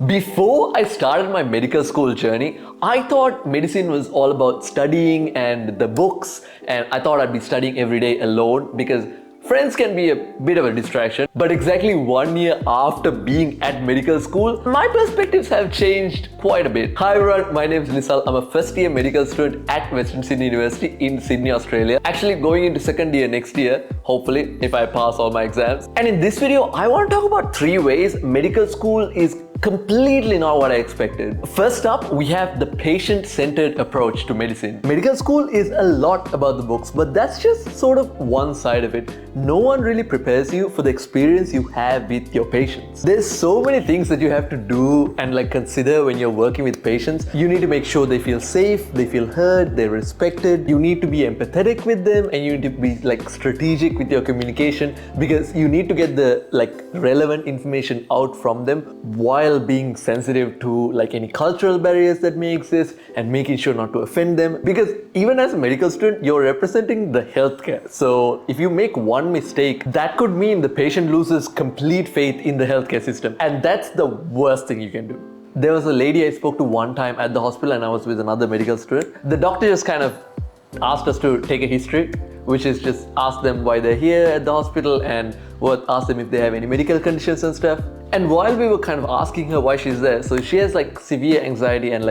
Before I started my medical school journey, I thought medicine was all about studying and the books, and I thought I'd be studying every day alone because friends can be a bit of a distraction. But exactly 1 year after being at medical school, my perspectives have changed quite a bit. Hi everyone, my name is Nisal. I'm a first year medical student at Western Sydney University in Sydney, Australia. Actually going into second year next year, hopefully, if I pass all my exams. And in this video, I want to talk about 3 ways medical school is completely not what I expected. First up, we have the patient-centered approach to medicine. Medical school is a lot about the books, but that's just sort of one side of it. No one really prepares you for the experience you have with your patients. There's so many things that you have to do and consider when you're working with patients. You need to make sure they feel safe, they feel heard, they're respected. You need to be empathetic with them, and you need to be strategic with your communication because you need to get the relevant information out from them while being sensitive to any cultural barriers that may exist and making sure not to offend them, because even as a medical student you're representing the healthcare. So if you make one mistake, that could mean the patient loses complete faith in the healthcare system, and that's the worst thing you can do. There was a lady I spoke to one time at the hospital, and I was with another medical student. The doctor just kind of asked us to take a history, which is just ask them why they're here at the hospital and ask them if they have any medical conditions and stuff. And while we were kind of asking her why she's there, so she has severe anxiety and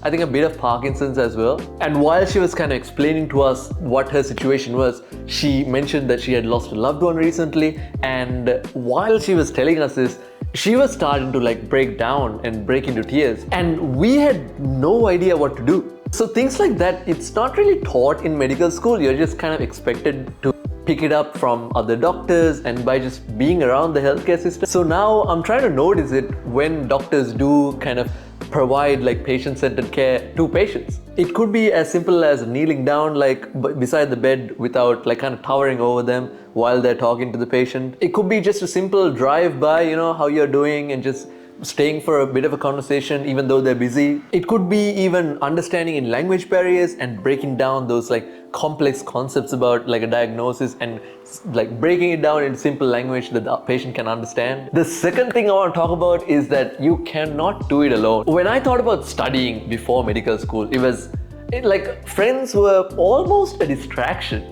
I think a bit of Parkinson's as well. And while she was kind of explaining to us what her situation was, she mentioned that she had lost a loved one recently. And while she was telling us this, she was starting to break down and break into tears. And we had no idea what to do. So things like that, it's not really taught in medical school. You're just kind of expected to pick it up from other doctors and by just being around the healthcare system. So now I'm trying to notice it when doctors do kind of provide patient-centered care to patients. It could be as simple as kneeling down beside the bed without kind of towering over them while they're talking to the patient. It could be just a simple drive by, how you're doing, and just staying for a bit of a conversation even though they're busy. It could be even understanding in language barriers and breaking down those complex concepts about a diagnosis and breaking it down in simple language that the patient can understand. The second thing I want to talk about is that you cannot do it alone. When I thought about studying before medical school, friends were almost a distraction,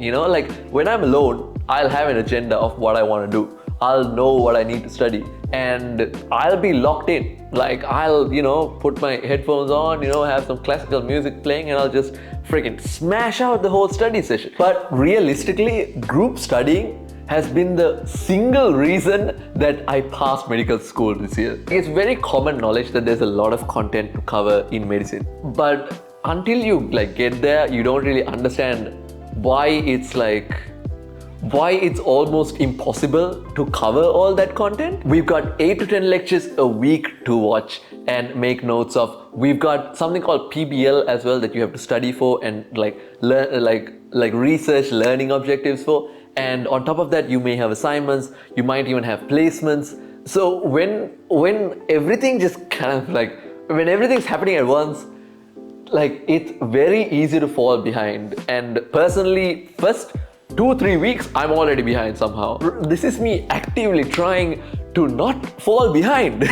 when I'm alone, I'll have an agenda of what I want to do. I'll know what I need to study and I'll be locked in. I'll, put my headphones on, have some classical music playing, and I'll just freaking smash out the whole study session. But realistically, group studying has been the single reason that I passed medical school this year. It's very common knowledge that there's a lot of content to cover in medicine. But until you get there, you don't really understand why it's almost impossible to cover all that content. We've got 8 to 10 lectures a week to watch and make notes of. We've got something called PBL as well that you have to study for and learn research learning objectives for. And on top of that, you may have assignments, you might even have placements. So when everything just kind of when everything's happening at once, it's very easy to fall behind. And personally, first 2-3 weeks, I'm already behind somehow. This is me actively trying to not fall behind.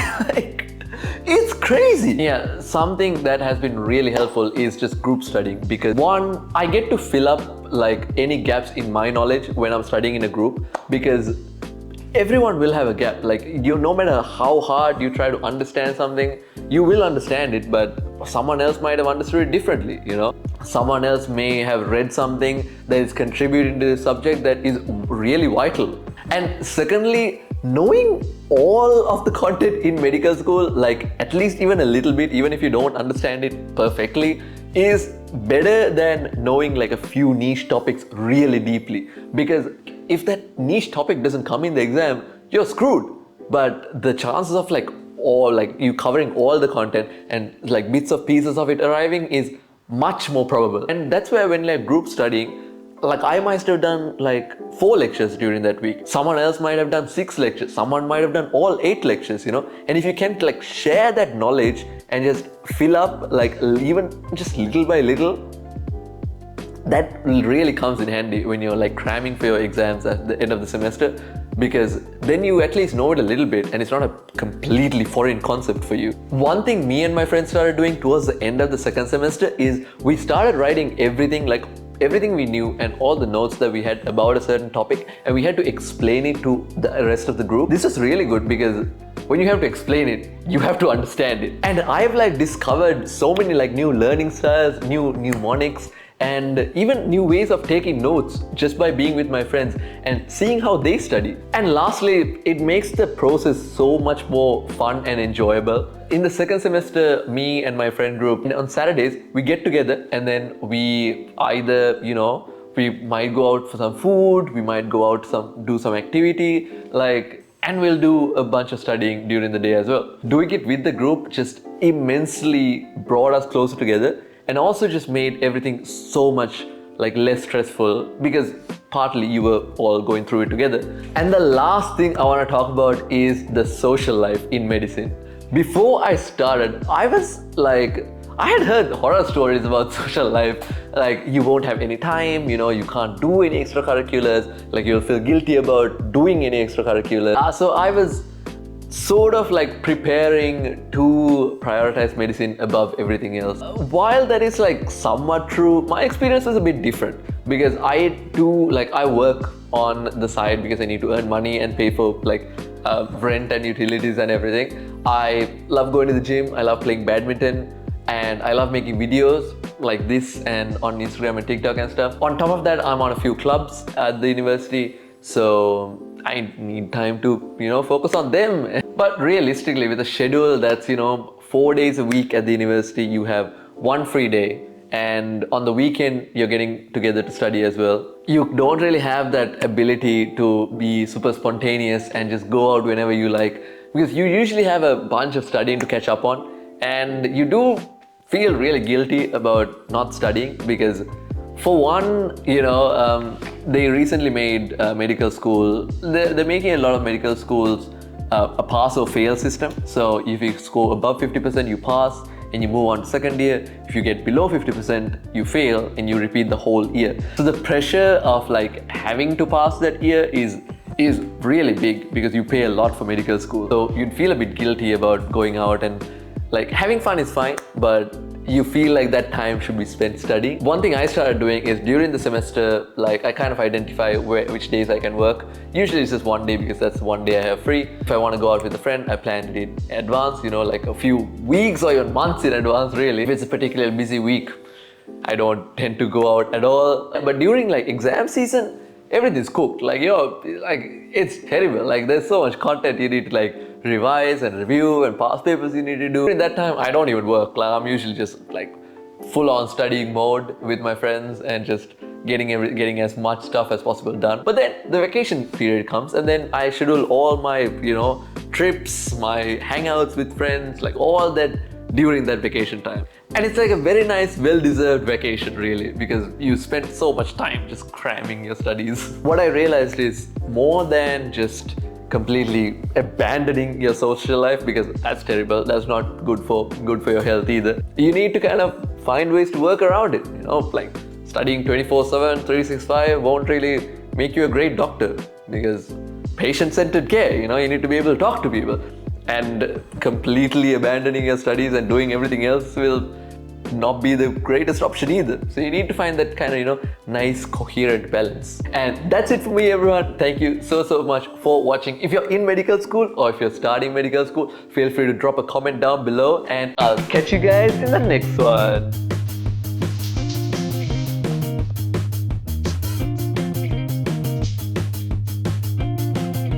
It's crazy. Yeah, something that has been really helpful is just group studying, because one, I get to fill up any gaps in my knowledge when I'm studying in a group, because everyone will have a gap. No matter how hard you try to understand something, you will understand it, but someone else might have understood it differently, Someone else may have read something that is contributing to the subject that is really vital. And secondly, knowing all of the content in medical school, at least even a little bit, even if you don't understand it perfectly, is better than knowing a few niche topics really deeply. Because if that niche topic doesn't come in the exam, you're screwed. But the chances of you covering all the content and bits of pieces of it arriving is much more probable. And that's where when group studying, I might have done 4 lectures during that week. Someone else might have done 6 lectures. Someone might have done all 8 lectures, And if you can share that knowledge and just fill up even just little by little, that really comes in handy when you're cramming for your exams at the end of the semester. because then you at least know it a little bit and it's not a completely foreign concept for you. One thing me and my friends started doing towards the end of the second semester is we started writing everything we knew and all the notes that we had about a certain topic, and we had to explain it to the rest of the group. This is really good because when you have to explain it, you have to understand it. And I've discovered so many new learning styles, new mnemonics, and even new ways of taking notes just by being with my friends and seeing how they study. And lastly, it makes the process so much more fun and enjoyable. In the second semester, me and my friend group, on Saturdays, we get together and then we either, we might go out for some food, we might go out do some activity, and we'll do a bunch of studying during the day as well. Doing it with the group just immensely brought us closer together, and also just made everything so much less stressful because partly you were all going through it together. And the last thing I want to talk about is the social life in medicine. Before I started, I had heard horror stories about social life, you won't have any time, you can't do any extracurriculars, you'll feel guilty about doing any extracurriculars. So I was sort of preparing to prioritize medicine above everything else. While that is somewhat true, my experience is a bit different because I work on the side because I need to earn money and pay for rent and utilities and everything. I love going to the gym, I love playing badminton, and I love making videos like this and on Instagram and TikTok and stuff. On top of that, I'm on a few clubs at the university, so I need time to, focus on them. But realistically, with a schedule that's, 4 days a week at the university, you have one free day, and on the weekend, you're getting together to study as well. You don't really have that ability to be super spontaneous and just go out whenever you like, because you usually have a bunch of studying to catch up on, and you do feel really guilty about not studying because, for one, they recently made medical school. They're making a lot of medical schools a pass or fail system. So if you score above 50%, you pass and you move on to second year. If you get below 50%, you fail and you repeat the whole year. So the pressure of having to pass that year is really big because you pay a lot for medical school. So you'd feel a bit guilty about going out, and having fun is fine, but you feel that time should be spent studying. One thing I started doing is during the semester, I kind of identify which days I can work. Usually it's just one day because that's one day I have free. If I want to go out with a friend, I plan it in advance, a few weeks or even months in advance really. If it's a particularly busy week, I don't tend to go out at all. But during exam season, everything's cooked. It's terrible. There's so much content you need to revise and review and past papers you need to do. During that time, I don't even work. I'm usually just full on studying mode with my friends and just getting as much stuff as possible done. But then the vacation period comes, and then I schedule all my trips, my hangouts with friends, all that during that vacation time. And it's a very nice, well-deserved vacation really, because you spent so much time just cramming your studies. What I realized is more than just completely abandoning your social life, because that's terrible, that's not good for your health either. You need to kind of find ways to work around it, studying 24/7, 365 won't really make you a great doctor, because patient-centered care, you need to be able to talk to people. And completely abandoning your studies and doing everything else will not be the greatest option either. So you need to find that kind of, nice, coherent balance. And that's it for me, everyone. Thank you so much for watching. If you're in medical school or if you're starting medical school, feel free to drop a comment down below, and I'll catch you guys in the next one.